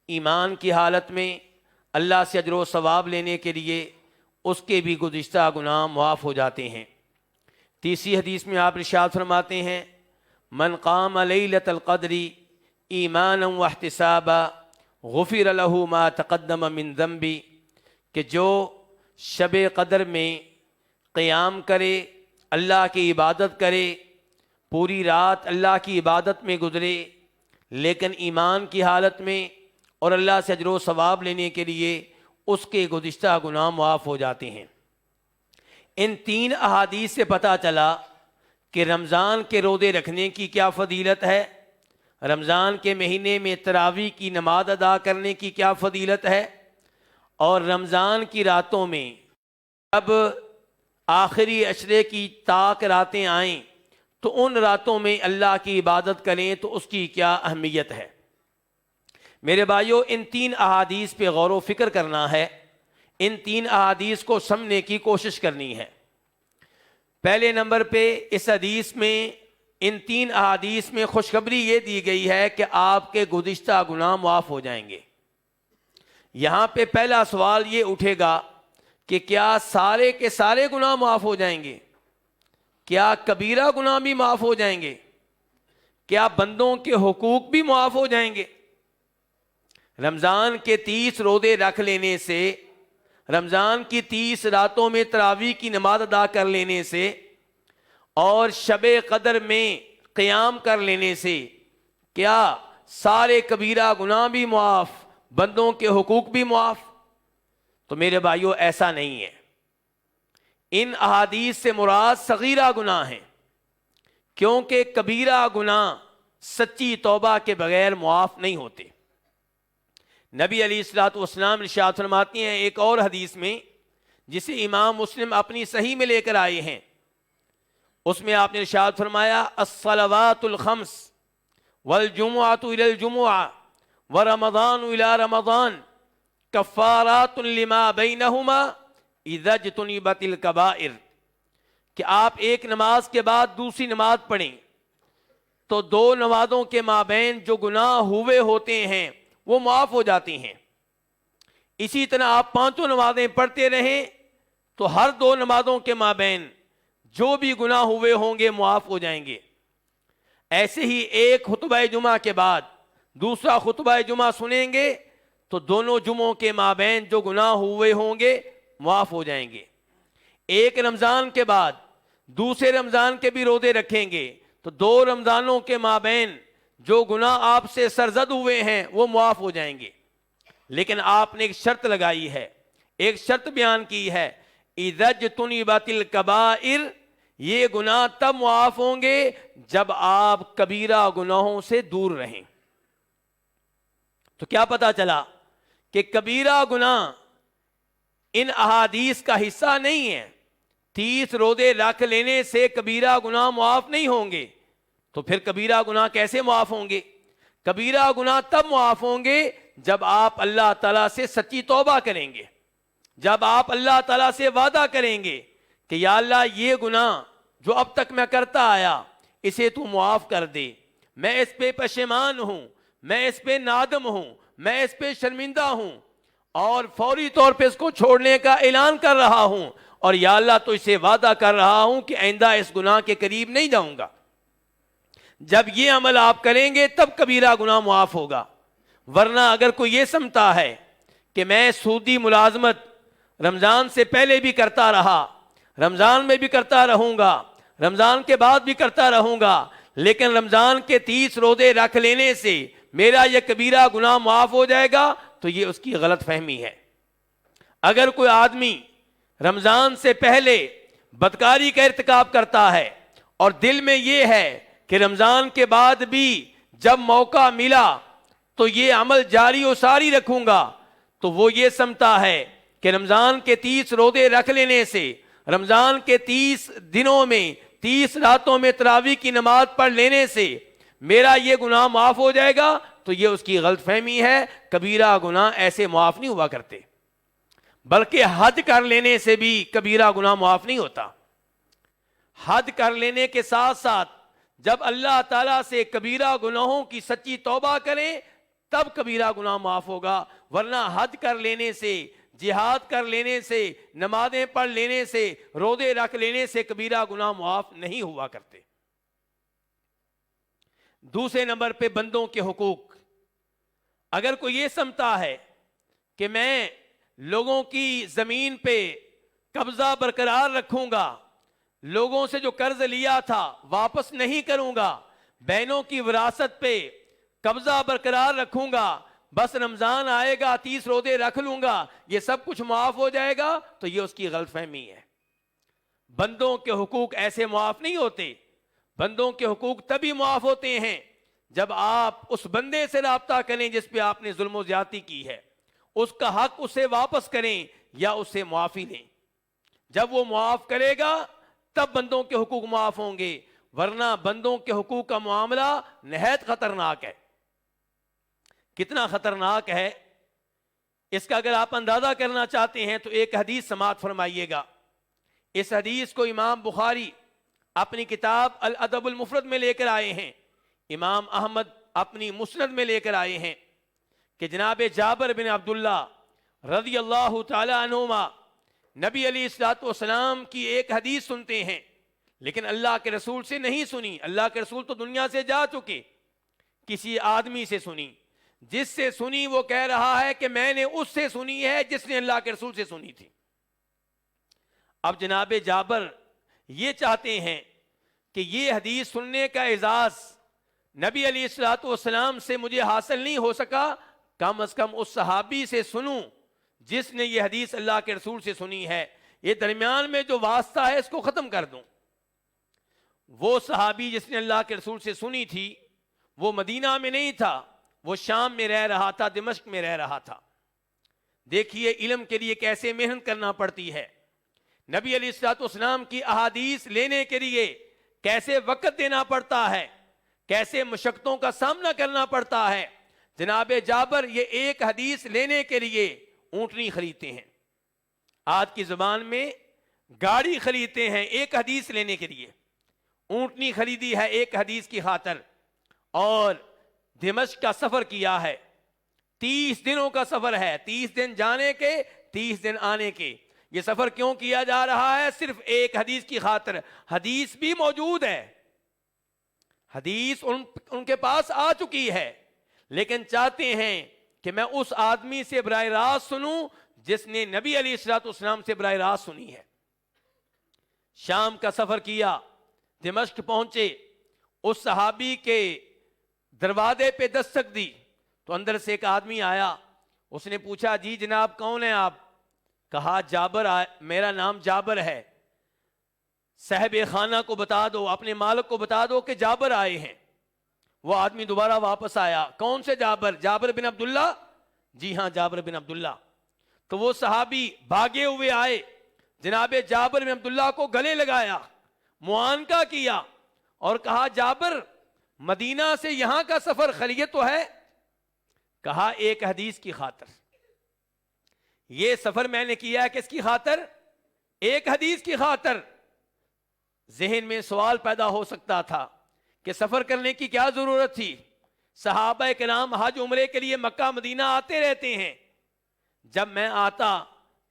ایمان کی حالت میں اللہ سے اجر و ثواب لینے کے لیے اس کے بھی گزشتہ گناہ معاف ہو جاتے ہیں۔ تیسری حدیث میں آپ ارشاد فرماتے ہیں من قام لیلۃ القدر ایمانا واحتسابا غفر له ما تقدم من ذنبی، کہ جو شب قدر میں قیام کرے، اللہ کی عبادت کرے، پوری رات اللہ کی عبادت میں گزرے لیکن ایمان کی حالت میں اور اللہ سے اجر و ثواب لینے کے لیے اس کے گزشتہ گناہ معاف ہو جاتے ہیں۔ ان تین احادیث سے پتہ چلا کہ رمضان کے روزے رکھنے کی کیا فضیلت ہے، رمضان کے مہینے میں تراویح کی نماز ادا کرنے کی کیا فضیلت ہے، اور رمضان کی راتوں میں جب آخری عشرے کی طاق راتیں آئیں تو ان راتوں میں اللہ کی عبادت کریں تو اس کی کیا اہمیت ہے۔ میرے بھائیو، ان تین احادیث پہ غور و فکر کرنا ہے، ان تین احادیث کو سمجھنے کی کوشش کرنی ہے۔ پہلے نمبر پہ اس حدیث میں، ان تین احادیث میں خوشخبری یہ دی گئی ہے کہ آپ کے گزشتہ گناہ معاف ہو جائیں گے۔ یہاں پہ پہلا سوال یہ اٹھے گا کہ کیا سارے کے سارے گناہ معاف ہو جائیں گے؟ کیا کبیرہ گناہ بھی معاف ہو جائیں گے؟ کیا بندوں کے حقوق بھی معاف ہو جائیں گے؟ رمضان کے 30 روزے رکھ لینے سے، رمضان کی 30 راتوں میں تراویح کی نماز ادا کر لینے سے اور شب قدر میں قیام کر لینے سے کیا سارے کبیرہ گناہ بھی معاف، بندوں کے حقوق بھی معاف؟ تو میرے بھائیو، ایسا نہیں ہے۔ ان احادیث سے مراد صغیرہ گناہ ہیں، کیونکہ کبیرہ گناہ سچی توبہ کے بغیر معاف نہیں ہوتے۔ نبی علیہ الصلوۃ والسلام ارشاد فرماتی ہیں ایک اور حدیث میں، جسے امام مسلم اپنی صحیح میں لے کر آئے ہیں، اس میں آپ نے ارشاد فرمایا الصلوات الخمس والجمعۃ الی الجمعہ ورمضان الی رمضان کفارات لما بینہما اذا اجتنبت الکبائر، کہ آپ ایک نماز کے بعد دوسری نماز پڑھیں تو دو نمازوں کے مابین جو گناہ ہوئے ہوتے ہیں وہ معاف ہو جاتی ہیں۔ اسی طرح آپ 5 نمازیں پڑھتے رہیں تو ہر 2 نمازوں کے مابین جو بھی گناہ ہوئے ہوں گے معاف ہو جائیں گے۔ ایسے ہی ایک خطبہ جمعہ کے بعد دوسرا خطبہ جمعہ سنیں گے تو دونوں جمعوں کے مابین جو گناہ ہوئے ہوں گے معاف ہو جائیں گے۔ ایک رمضان کے بعد دوسرے رمضان کے بھی روزے رکھیں گے تو 2 رمضانوں کے مابین جو گناہ آپ سے سرزد ہوئے ہیں وہ معاف ہو جائیں گے۔ لیکن آپ نے ایک شرط لگائی ہے، ایک شرط بیان کی ہے، اذا اجتنبت الکبائر، یہ گناہ تب معاف ہوں گے جب آپ کبیرہ گناہوں سے دور رہیں۔ تو کیا پتا چلا کہ کبیرہ گناہ ان احادیث کا حصہ نہیں ہے۔ 30 روزے رکھ لینے سے کبیرہ گناہ معاف نہیں ہوں گے، تو پھر کبیرہ گناہ کیسے معاف ہوں گے؟ کبیرہ گناہ تب معاف ہوں گے جب آپ اللہ تعالیٰ سے سچی توبہ کریں گے، جب آپ اللہ تعالیٰ سے وعدہ کریں گے کہ یا اللہ یہ گناہ جو اب تک میں کرتا آیا اسے تو معاف کر دے، میں اس پہ پشیمان ہوں، میں اس پہ نادم ہوں، میں اس پہ شرمندہ ہوں اور فوری طور پہ اس کو چھوڑنے کا اعلان کر رہا ہوں، اور یا اللہ تو اسے وعدہ کر رہا ہوں کہ آئندہ اس گناہ کے قریب نہیں جاؤں گا۔ جب یہ عمل آپ کریں گے تب کبیرہ گناہ معاف ہوگا۔ ورنہ اگر کوئی یہ سمجھتا ہے کہ میں سودی ملازمت رمضان سے پہلے بھی کرتا رہا، رمضان میں بھی کرتا رہوں گا، رمضان کے بعد بھی کرتا رہوں گا، لیکن رمضان کے 30 روزے رکھ لینے سے میرا یہ کبیرہ گناہ معاف ہو جائے گا، تو یہ اس کی غلط فہمی ہے۔ اگر کوئی آدمی رمضان سے پہلے بدکاری کا ارتکاب کرتا ہے اور دل میں یہ ہے کہ رمضان کے بعد بھی جب موقع ملا تو یہ عمل جاری و ساری رکھوں گا، تو وہ یہ سمجھتا ہے کہ رمضان کے 30 روزے رکھ لینے سے، رمضان کے 30 دنوں میں 30 راتوں میں تراویح کی نماز پڑھ لینے سے میرا یہ گناہ معاف ہو جائے گا، تو یہ اس کی غلط فہمی ہے۔ کبیرہ گناہ ایسے معاف نہیں ہوا کرتے، بلکہ حد کر لینے سے بھی کبیرہ گناہ معاف نہیں ہوتا۔ حد کر لینے کے ساتھ ساتھ جب اللہ تعالیٰ سے کبیرہ گناہوں کی سچی توبہ کریں تب کبیرہ گناہ معاف ہوگا، ورنہ حج کر لینے سے، جہاد کر لینے سے، نمازیں پڑھ لینے سے، روزے رکھ لینے سے کبیرہ گناہ معاف نہیں ہوا کرتے۔ دوسرے نمبر پہ بندوں کے حقوق۔ اگر کوئی یہ سمجھتا ہے کہ میں لوگوں کی زمین پہ قبضہ برقرار رکھوں گا، لوگوں سے جو قرض لیا تھا واپس نہیں کروں گا، بہنوں کی وراثت پہ قبضہ برقرار رکھوں گا، بس رمضان آئے گا 30 روزے رکھ لوں گا، یہ سب کچھ معاف ہو جائے گا، تو یہ اس کی غلط فہمی ہے۔ بندوں کے حقوق ایسے معاف نہیں ہوتے۔ بندوں کے حقوق تبھی معاف ہوتے ہیں جب آپ اس بندے سے رابطہ کریں جس پہ آپ نے ظلم و زیادتی کی ہے، اس کا حق اسے واپس کریں یا اس سے معافی لیں۔ جب وہ معاف کرے گا تب بندوں کے حقوق معاف ہوں گے، ورنہ بندوں کے حقوق کا معاملہ نہایت خطرناک ہے۔ کتنا خطرناک ہے اس کا اگر آپ اندازہ کرنا چاہتے ہیں تو ایک حدیث سماعت فرمائیے گا۔ اس حدیث کو امام بخاری اپنی کتاب الادب المفرد میں لے کر آئے ہیں، امام احمد اپنی مسند میں لے کر آئے ہیں کہ جناب جابر بن عبداللہ رضی اللہ تعالی عنہما نبی علیہ الصلوۃ والسلام کی ایک حدیث سنتے ہیں، لیکن اللہ کے رسول سے نہیں سنی۔ اللہ کے رسول تو دنیا سے جا چکے، کسی آدمی سے سنی۔ جس سے سنی وہ کہہ رہا ہے کہ میں نے اس سے سنی ہے جس نے اللہ کے رسول سے سنی تھی۔ اب جناب جابر یہ چاہتے ہیں کہ یہ حدیث سننے کا اعزاز نبی علیہ الصلوۃ والسلام سے مجھے حاصل نہیں ہو سکا، کم از کم اس صحابی سے سنوں جس نے یہ حدیث اللہ کے رسول سے سنی ہے، یہ درمیان میں جو واسطہ ہے اس کو ختم کر دوں۔ وہ صحابی جس نے اللہ کے رسول سے سنی تھی وہ مدینہ میں نہیں تھا، وہ شام میں رہ رہا تھا، دمشق میں رہ رہا تھا۔ دیکھیے علم کے لیے کیسے محنت کرنا پڑتی ہے، نبی علیہ الصلوۃ والسلام کی احادیث لینے کے لیے کیسے وقت دینا پڑتا ہے، کیسے مشقتوں کا سامنا کرنا پڑتا ہے۔ جناب جابر یہ ایک حدیث لینے کے لیے اونٹنی خریدتے ہیں، آج کی زبان میں گاڑی خریدتے ہیں ایک حدیث لینے کے لیے۔ اونٹنی خریدی ہے ایک حدیث کی خاطر، اور دمشق کا سفر کیا ہے۔ 30 دنوں کا سفر ہے، 30 دن جانے کے، 30 دن آنے کے۔ یہ سفر کیوں کیا جا رہا ہے؟ صرف ایک حدیث کی خاطر۔ حدیث بھی موجود ہے، حدیث ان کے پاس آ چکی ہے، لیکن چاہتے ہیں کہ میں اس آدمی سے براہ راست سنوں جس نے نبی علیہ الصلوۃ والسلام سے براہ راست سنی ہے۔ شام کا سفر کیا، دمشق پہنچے، اس صحابی کے دروازے پہ دستک دی تو اندر سے ایک آدمی آیا، اس نے پوچھا جی جناب کون ہیں آپ؟ کہا جابر، میرا نام جابر ہے، صاحب خانہ کو بتا دو، اپنے مالک کو بتا دو کہ جابر آئے ہیں۔ وہ آدمی دوبارہ واپس آیا، کون سے جابر؟ جابر بن عبداللہ؟ جی ہاں جابر بن عبداللہ۔ تو وہ صحابی بھاگے ہوئے آئے، جناب جابر بن عبداللہ کو گلے لگایا، معانقہ کیا اور کہا جابر مدینہ سے یہاں کا سفر خیریت تو ہے؟ کہا ایک حدیث کی خاطر۔ یہ سفر میں نے کیا ہے کس کی خاطر؟ ایک حدیث کی خاطر۔ ذہن میں سوال پیدا ہو سکتا تھا کہ سفر کرنے کی کیا ضرورت تھی؟ صحابہ کرام حج عمرے کے لیے مکہ مدینہ آتے رہتے ہیں، جب میں آتا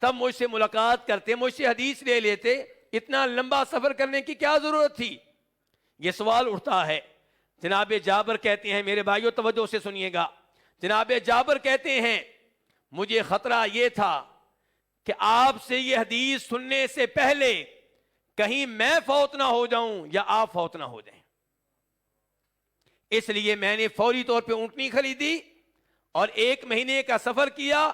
تب مجھ سے ملاقات کرتے، مجھ سے حدیث لے لیتے، اتنا لمبا سفر کرنے کی کیا ضرورت تھی؟ یہ سوال اٹھتا ہے۔ جناب جابر کہتے ہیں، میرے بھائیو توجہ سے سنیے گا، جناب جابر کہتے ہیں مجھے خطرہ یہ تھا کہ آپ سے یہ حدیث سننے سے پہلے کہیں میں فوت نہ ہو جاؤں یا آپ فوت نہ ہو جائیں، اس لیے میں نے فوری طور پہ اونٹنی خریدی اور 1 مہینے کا سفر کیا،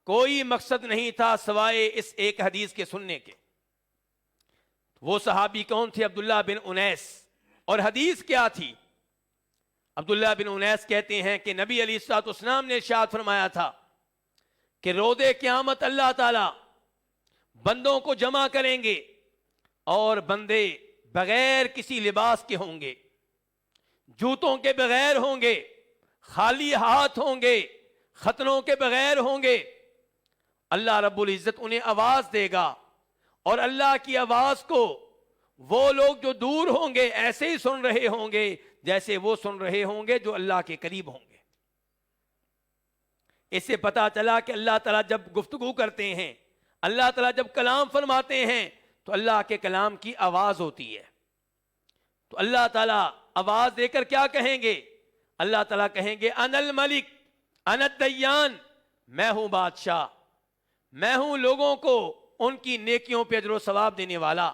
کوئی مقصد نہیں تھا سوائے اس ایک حدیث کے سننے کے۔ وہ صحابی کون تھے؟ عبداللہ بن انیس۔ اور حدیث کیا تھی؟ عبداللہ بن انیس کہتے ہیں کہ نبی علیہ الصلوۃ والسلام نے ارشاد فرمایا تھا کہ روز قیامت اللہ تعالی بندوں کو جمع کریں گے اور بندے بغیر کسی لباس کے ہوں گے، جوتوں کے بغیر ہوں گے، خالی ہاتھ ہوں گے، ختنوں کے بغیر ہوں گے۔ اللہ رب العزت انہیں آواز دے گا، اور اللہ کی آواز کو وہ لوگ جو دور ہوں گے ایسے ہی سن رہے ہوں گے جیسے وہ سن رہے ہوں گے جو اللہ کے قریب ہوں گے۔ اس سے پتہ چلا کہ اللہ تعالیٰ جب گفتگو کرتے ہیں، اللہ تعالیٰ جب کلام فرماتے ہیں تو اللہ کے کلام کی آواز ہوتی ہے. تو اللہ تعالیٰ آواز دے کر کیا کہیں گے؟ اللہ تعالیٰ کہیں گے انا الملک انا الدیان، میں ہوں بادشاہ، میں ہوں لوگوں کو ان کی نیکیوں پہ اجر و ثواب دینے والا،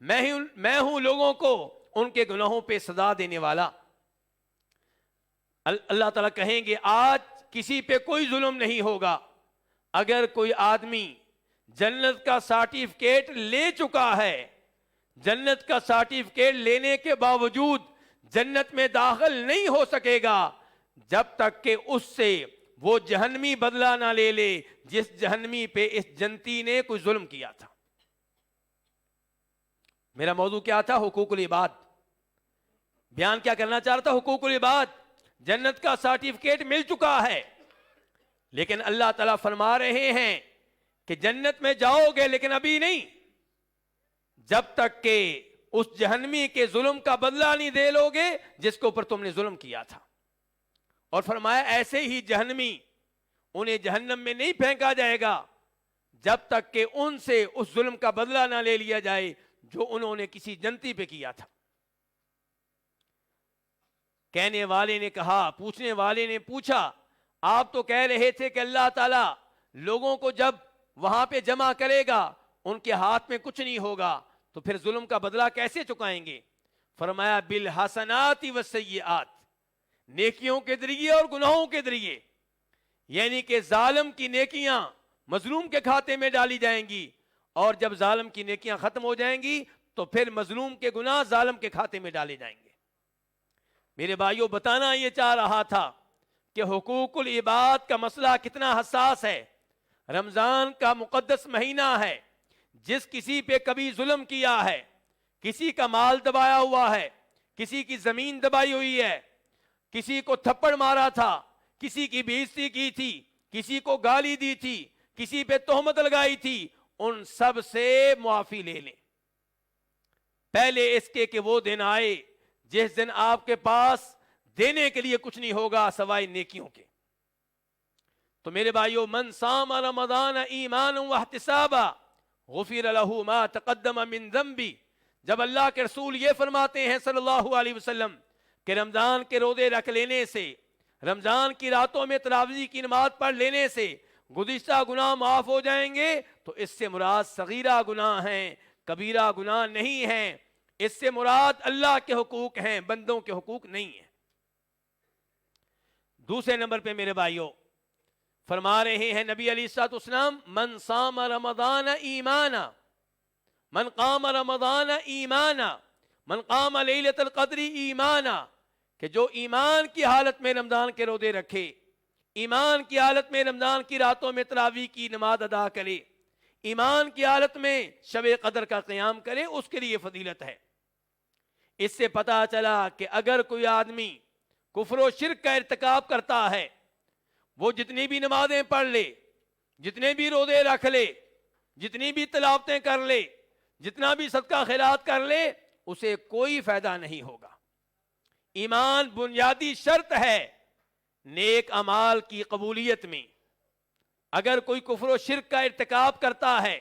میں ہوں لوگوں کو ان کے گناہوں پہ سزا دینے والا. اللہ تعالیٰ کہیں گے آج کسی پہ کوئی ظلم نہیں ہوگا. اگر کوئی آدمی جنت کا سرٹیفکیٹ لے چکا ہے، جنت کا سرٹیفکیٹ لینے کے باوجود جنت میں داخل نہیں ہو سکے گا جب تک کہ اس سے وہ جہنمی بدلہ نہ لے لے جس جہنمی پہ اس جنتی نے کوئی ظلم کیا تھا. میرا موضوع کیا تھا؟ حقوق العباد. بیان کیا کرنا چاہ رہا تھا؟ حقوق العباد. جنت کا سرٹیفکیٹ مل چکا ہے، لیکن اللہ تعالیٰ فرما رہے ہیں کہ جنت میں جاؤ گے لیکن ابھی نہیں، جب تک کہ اس جہنمی کے ظلم کا بدلہ نہیں دے لو گے جس کے اوپر تم نے ظلم کیا تھا. اور فرمایا ایسے ہی جہنمی انہیں جہنم میں نہیں پھینکا جائے گا جب تک کہ ان سے اس ظلم کا بدلہ نہ لے لیا جائے جو انہوں نے کسی جنتی پہ کیا تھا. کہنے والے نے کہا، پوچھنے والے نے پوچھا، آپ تو کہہ رہے تھے کہ اللہ تعالیٰ لوگوں کو جب وہاں پہ جمع کرے گا ان کے ہاتھ میں کچھ نہیں ہوگا، تو پھر ظلم کا بدلہ کیسے چکائیں گے؟ فرمایا بالحسنات والسیئات، نیکیوں کے ذریعے اور گناہوں کے ذریعے. یعنی کہ ظالم کی نیکیاں مظلوم کے کھاتے میں ڈالی جائیں گی، اور جب ظالم کی نیکیاں ختم ہو جائیں گی تو پھر مظلوم کے گناہ ظالم کے کھاتے میں ڈالے جائیں گے. میرے بھائیوں، بتانا یہ چاہ رہا تھا کہ حقوق العباد کا مسئلہ کتنا حساس ہے. رمضان کا مقدس مہینہ ہے، جس کسی پہ کبھی ظلم کیا ہے، کسی کا مال دبایا ہوا ہے، کسی کی زمین دبائی ہوئی ہے، کسی کو تھپڑ مارا تھا، کسی کی بے عزتی کی تھی، کسی کو گالی دی تھی، کسی پہ تہمت لگائی تھی، ان سب سے معافی لے لیں. پہلے اس کے کہ وہ دن آئے جس دن آپ کے پاس دینے کے لیے کچھ نہیں ہوگا سوائے نیکیوں کے. تو میرے بھائیو، من صام رمضان ایمانا واحتسابا غفر له ما تقدم من ذنبی. جب اللہ کے رسول یہ فرماتے ہیں صلی اللہ علیہ وسلم کہ رمضان کے روزے رکھ لینے سے، رمضان کی راتوں میں تراویح کی نماز پڑھ لینے سے گزشتہ گناہ معاف ہو جائیں گے، تو اس سے مراد صغیرہ گناہ ہیں، کبیرہ گناہ نہیں ہیں. اس سے مراد اللہ کے حقوق ہیں، بندوں کے حقوق نہیں ہیں. دوسرے نمبر پہ میرے بھائیوں فرما رہے ہیں نبی علیہ الصلوۃ والسلام، من صام رمضان ایمانا، من قام رمضان ایمانا، من قام لیلۃ القدر ایمانا، کہ جو ایمان کی حالت میں رمضان کے روزے رکھے، ایمان کی حالت میں رمضان کی راتوں میں تراویح کی نماز ادا کرے، ایمان کی حالت میں شب قدر کا قیام کرے، اس کے لیے فضیلت ہے. اس سے پتہ چلا کہ اگر کوئی آدمی کفر و شرک کا ارتکاب کرتا ہے، وہ جتنی بھی نمازیں پڑھ لے، جتنے بھی روزے رکھ لے، جتنی بھی تلاوتیں کر لے، جتنا بھی صدقہ خیرات کر لے، اسے کوئی فائدہ نہیں ہوگا. ایمان بنیادی شرط ہے نیک اعمال کی قبولیت میں. اگر کوئی کفر و شرک کا ارتکاب کرتا ہے،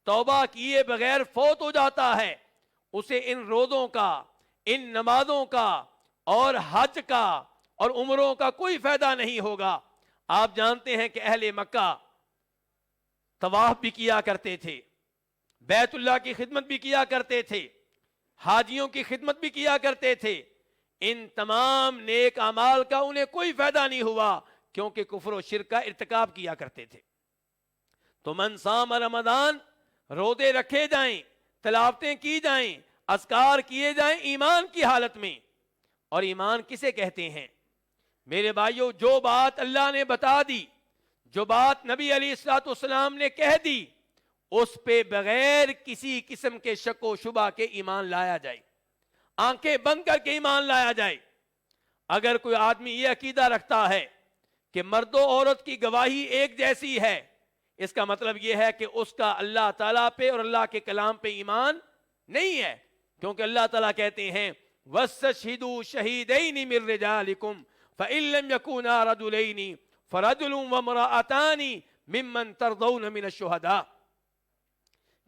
توبہ کیے بغیر فوت ہو جاتا ہے، اسے ان روزوں کا، ان نمازوں کا اور حج کا اور عمروں کا کوئی فائدہ نہیں ہوگا. آپ جانتے ہیں کہ اہل مکہ طواف بھی کیا کرتے تھے، بیت اللہ کی خدمت بھی کیا کرتے تھے، حاجیوں کی خدمت بھی کیا کرتے تھے. ان تمام نیک اعمال کا انہیں کوئی فائدہ نہیں ہوا کیونکہ کفر و شرک کا ارتکاب کیا کرتے تھے. تو من صام رمضان، روزے رکھے جائیں، تلاوتیں کی جائیں، اذکار کیے جائیں ایمان کی حالت میں. اور ایمان کسے کہتے ہیں؟ میرے بھائیوں، جو بات اللہ نے بتا دی، جو بات نبی علیہ الصلوۃ والسلام نے کہہ دی، اس پہ بغیر کسی قسم کے شک و شبہ کے ایمان لایا جائے، آنکھیں بند کر کے ایمان لایا جائے. اگر کوئی آدمی یہ عقیدہ رکھتا ہے کہ مرد و عورت کی گواہی ایک جیسی ہے، اس کا مطلب یہ ہے کہ اس کا اللہ تعالیٰ پہ اور اللہ کے کلام پہ ایمان نہیں ہے. کیونکہ اللہ تعالیٰ کہتے ہیں وَاسْتَشْهِدُوا شَهِيدَيْنِ مِن رِجَالِكُمْ فَإِن لَّمْ يَكُونَا رَجُلَيْنِ فرجل وامرأتان ممن ترضون من الشہداء،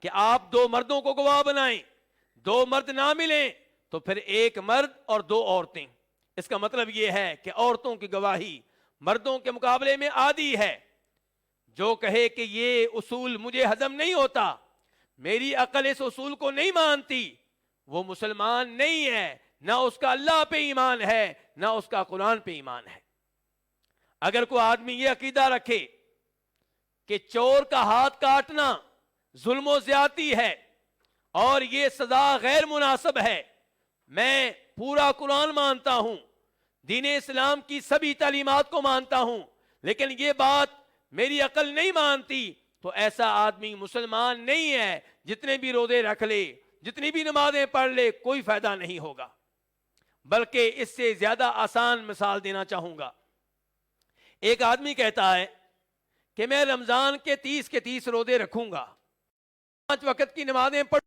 کہ آپ دو مردوں کو گواہ بنائیں، دو مرد نہ ملیں تو پھر ایک مرد اور دو عورتیں۔ اس کا مطلب یہ ہے کہ عورتوں کی گواہی مردوں کے مقابلے میں عادی ہے۔ جو کہے کہ یہ اصول مجھے ہضم نہیں ہوتا، میری عقل اس اصول کو نہیں مانتی، وہ مسلمان نہیں ہے، نہ اس کا اللہ پہ ایمان ہے نہ اس کا قرآن پہ ایمان ہے۔ اگر کوئی آدمی یہ عقیدہ رکھے کہ چور کا ہاتھ کاٹنا ظلم و زیادتی ہے اور یہ سزا غیر مناسب ہے، میں پورا قرآن مانتا ہوں، دین اسلام کی سبھی تعلیمات کو مانتا ہوں، لیکن یہ بات میری عقل نہیں مانتی، تو ایسا آدمی مسلمان نہیں ہے۔ جتنے بھی روزے رکھ لے، جتنی بھی نمازیں پڑھ لے، کوئی فائدہ نہیں ہوگا۔ بلکہ اس سے زیادہ آسان مثال دینا چاہوں گا۔ ایک آدمی کہتا ہے کہ میں رمضان کے 30 روزے رکھوں گا، 5 وقت کی نمازیں پڑھ